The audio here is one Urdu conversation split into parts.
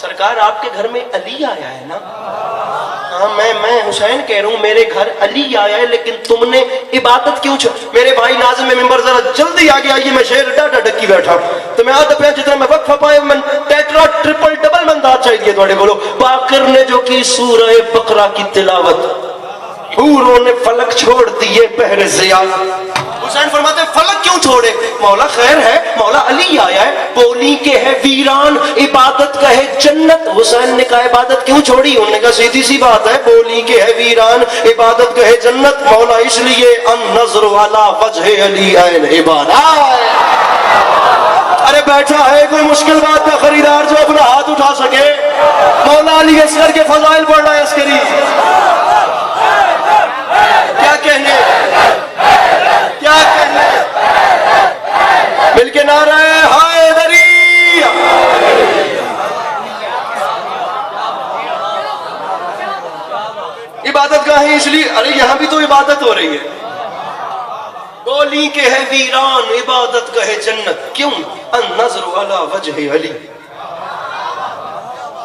سرکار آپ کے گھر میں علی آیا ہے نا؟ ہاں میں حسین کہہ رہا ہوں میرے گھر علی آیا ہے، لیکن تم نے عبادت کیوں میرے بھائی ناظم ممبر ذرا جلدی آگے آئیے، میں شعر ڈاٹا ڈکی بیٹھا تو میں آدھا پہ جتنا میں وقفہ پائے من ٹیٹرا ٹرپل ڈبل من داد چاہیے تھوڑے بولو باقر نے جو کی سورہ بقرہ کی تلاوت حوروں نے فلک چھوڑ دیے پہر ضیاء. حسین فرماتے ہیں فلک کیوں چھوڑے؟ مولا خیر ہے، مولا علی آیا ہے، بولی کے ہے ویران عبادت کا ہے جنت. حسین نے کہا عبادت کیوں چھوڑی؟ انہوں نے کہا سیدھی سی بات ہے، بولی کے ہے ویران عبادت کا ہے جنت. مولا اس لیے النظر علی وجہ علی عین عبادت. ارے بیٹھا ہے کوئی مشکل بات کا خریدار جو اپنا ہاتھ اٹھا سکے؟ مولا علی اصغر کے فضائل پڑھ رہا ہے عسکری. کیا کہنے کیا کہنے مل کے نعرہ حیدری. عبادت گاہ ہے اس لیے، ارے یہاں بھی تو عبادت ہو رہی ہے. بولی کے ہے ویران عبادت کا ہے جنت. کیوں؟ النظر علی وجہ علی.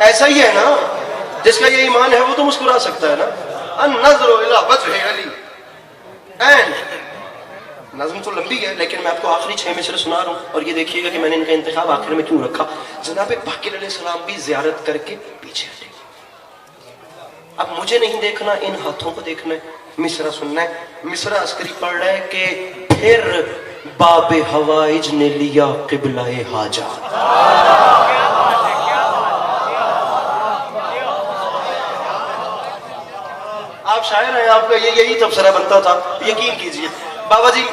ایسا ہی ہے نا، جس کا یہ ایمان ہے وہ تو مسکرا سکتا ہے نا. النظر علی وجہ علی. نظم تو لمبی ہے لیکن میں آپ کو آخری 6 مصرے سنا رہا ہوں، اور یہ دیکھیے گا کہ میں نے ان کا انتخاب آخر میں کیوں رکھا. جناب باقر علیہ السلام بھی زیارت کر کے پیچھے ہٹے. اب مجھے نہیں دیکھنا، ان ہاتھوں کو دیکھنا ہے. مصرا سننا ہے. مصرا عسکری پڑھ رہا ہے کہ پھر باب حوائج نے لیا قبلہ حاجات. آپ شاعر ہیں، آپ کا یہی تبصرہ بنتا تھا، یقین کیجئے. بابا جی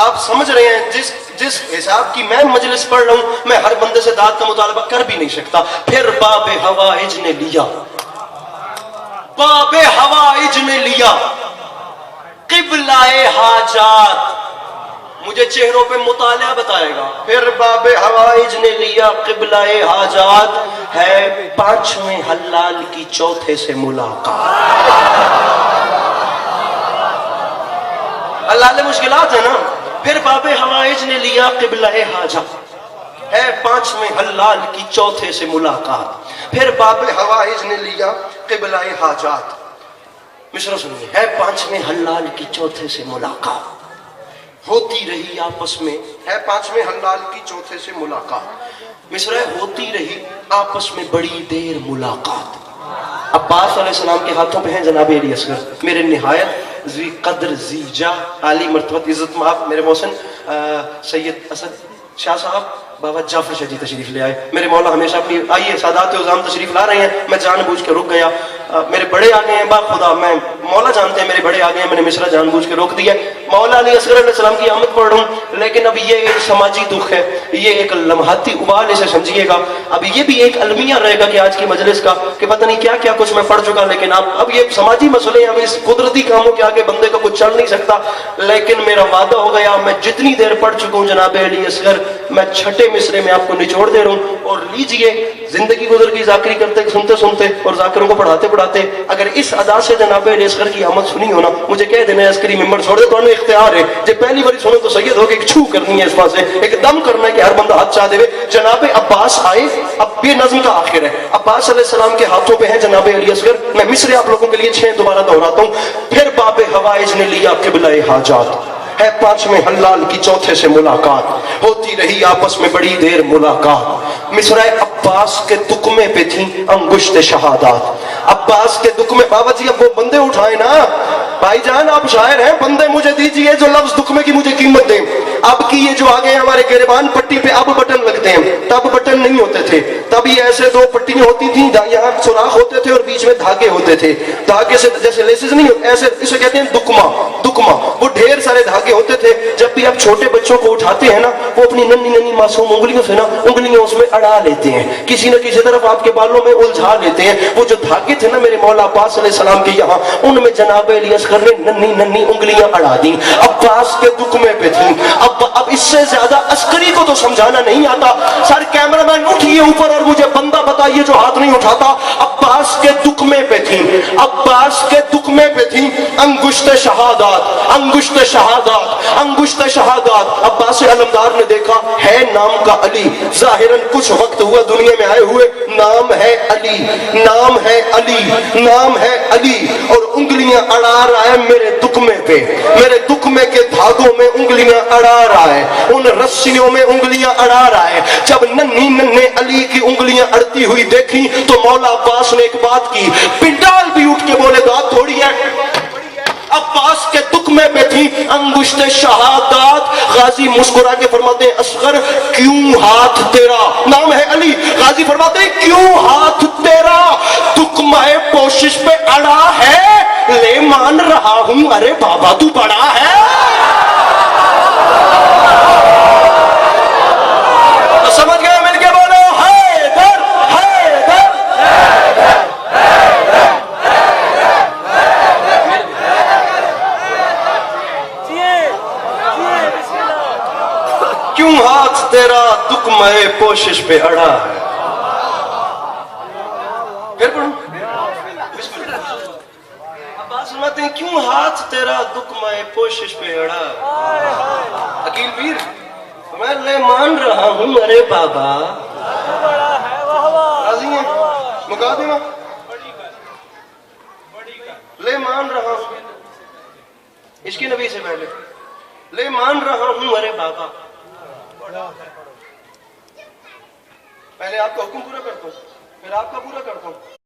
آپ سمجھ رہے ہیں جس حساب کی میں مجلس پڑھ رہا ہوں میں ہر بندے سے داد کا مطالبہ کر بھی نہیں سکتا. پھر باب حوائج نے لیا، باب حوائج نے لیا قبلہ حاجات. مجھے چہروں پہ مطالعہ بتائے گا. پھر باب حوائج نے لیا قبلہ حاجات ہے 5ویں حلال کی چوتھے سے ملاقات. حلال مشکلات ہے نا. پھر باب حوائج نے لیا قبلہ حاجات ہے 5ویں حلال کی چوتھے سے ملاقات. پھر باب حوائج نے لیا قبلہ حاجات. مصرع سنیے. ہے 5ویں حلال کی چوتھے سے ملاقات ہوتی رہی آپس میں. ہے 5ویں حلال کی چوتھے سے ملاقات. مصرع ہوتی رہی آپس میں بڑی دیر ملاقات. عباس علیہ السلام کے ہاتھوں پہ ہیں جناب علی اصغر، میرے نہایت ذی قدر ذی جاہ عالی مرتبت عزت مآب میرے محسن سید اسد شاہ صاحب بابا جعفر شاہ جی تشریف لے آئے. میرے مولا ہمیشہ اپنی آئیے سادات عظام تشریف لا رہے ہیں، میں جان بوجھ کے رک گیا. میرے بڑے آ گئے ہیں با خدا، میں مولا جانتے ہیں میرے بڑے آ گئے ہیں، میں نے مصرع جان بوجھ کے روک دیا. مولا علی اصغر علیہ السلام کی آمد پڑھ رہا ہوں، لیکن اب یہ ایک سماجی دکھ ہے، یہ ایک لمحاتی ابال اسے سمجھیے گا. اب یہ بھی ایک المیہ رہے گا کہ آج کی مجلس کا کہ پتہ نہیں کیا کیا کچھ میں پڑھ چکا، لیکن اب یہ سماجی مسئلے ہیں، اب اس قدرتی کاموں کے آگے بندے کا کچھ چل نہیں سکتا. لیکن میرا وعدہ ہو گیا، میں جتنی دیر پڑھ چکا ہوں جناب علی اصغر میں 6 مصرے میں آپ کو نچوڑ دے رہا ہوں. اور لیجئے زندگی گزر کی ذاکری کرتے سنتے سنتے اور ذاکروں کو پڑھاتے پڑھاتے اگر اس ادا سے جناب علی اصغر کی آمد سنی ہونا مجھے کہہ دینا عسکری ممبر چھوڑ دے تو انہیں اختیار ہے. جب پہلی باری سنو تو سید ہو کے ایک چھو کرنی ہے، اس پاس سے ایک دم کرنا ہے کہ ہر بندہ ہاتھ چاہ دے. جناب عباس آئے. اب یہ نظم کا آخر ہے. عباس علیہ السلام کے ہاتھوں پہ ہیں جناب علی اصغر. میں مصرے آپ لوگوں کے لیے 6 دوبارہ دہراتا ہوں. پھر باب حوائج نے لیا قبلہ حاجات ہے 5ویں حلال کی چوتھے سے ملاقات ہوتی رہی آپس میں بڑی دیر ملاقات. مصرع عباس کے دکمے پہ تھیں انگشت شہادات. عباس کے دکمے. بابا جی اب وہ بندے اٹھائے نا بھائی جان، آپ شاعر ہیں، بندے مجھے دیجئے جو لفظ دکمے کی مجھے قیمت دیں. اب کی یہ جو آگے ہمارے گریبان پٹی پہ اب بٹن لگتے ہیں، تب بٹن نہیں ہوتے تھے. تب یہ ایسے 2 پٹیاں ہوتی تھیں، یہاں سوراخ ہوتے تھے اور بیچ میں دھاگے ہوتے تھے. دھاگے سے جیسے لیسز نہیں ایسے، اسے کہتے ہیں دکما. دکما وہ ڈھیر سارے دھاگے ہوتے تھے. جب بھی آپ چھوٹے بچوں کو اٹھاتے ہیں نا وہ اپنی ننھی ننھی معصوم انگلیوں سے نا انگلیاں اس میں اڑا لیتے ہیں، کسی نہ کسی طرف آپ کے بالوں میں الجھا لیتے ہیں. وہ جو دھاگے تھے نا میرے مولا عباس علیہ السلام کے یہاں، ان میں جناب علی اصغر نے ننھی ننھی انگلیاں اڑا دی. عباس کے دکمے پہ تھیں. اب اس سے زیادہ عسکری کو تو سمجھانا نہیں آتا. سر کیمرہ مین اٹھیے اوپر اور مجھے بندہ بتائیے جو ہاتھ نہیں اٹھاتا. عباس کے دکمے پہ تھیں. عباس کے دکمے دکمے پہ تھی انگشت شہادات، انگشت شہادات، انگشت شہادات۔ عباس علمدار نے دیکھا ہے نام کا علی، ظاہراً کچھ وقت ہوا دنیا میں آئے ہوئے، نام ہے علی، نام ہے علی، نام ہے علی، اور انگلیاں اڑا رہا ہے میرے دکمے پہ، میرے دکمے کے دھاگوں میں انگلیاں اڑا رہا ہے، ان رسیوں میں انگلیاں اڑا رہا ہے۔ جب ننھی ننھے علی کی انگلیاں اڑتی ہوئی دیکھی تو مولا عباس نے ایک بات کی، پنڈال بھی اٹھ کے بولے بات تھوڑی ہے۔ عباس کے دکمے پہ تھی انگشت شہادات۔ غازی مسکرا کے فرماتے ہیں اصغر کیوں ہاتھ تیرا، نام ہے علی، غازی فرماتے ہیں کیوں ہاتھ تیرا دکمہ پوشش پہ اڑا ہے، لے مان رہا ہوں ارے بابا تو بڑا ہے۔ تو سمجھ گئے، مل کے بولو حیدر حیدر۔ کیوں ہاتھ تیرا دکمہ پوشش پہ اڑا ہے۔ پھر پڑھوں، بسم اللہ۔ عباس فرماتے ہیں کیوں ہاتھ تیرا دکمہ پوشش پہ اڑا ہے۔ عقیل پیر میں لے مان رہا ہوں ارے بابا، راضی ہیں مقادمہ، لے مان رہا ہوں، اس کی نبی سے پہلے لے مان رہا ہوں ارے بابا، پہلے آپ کا حکم پورا کرتا ہوں پھر آپ کا پورا کرتا ہوں۔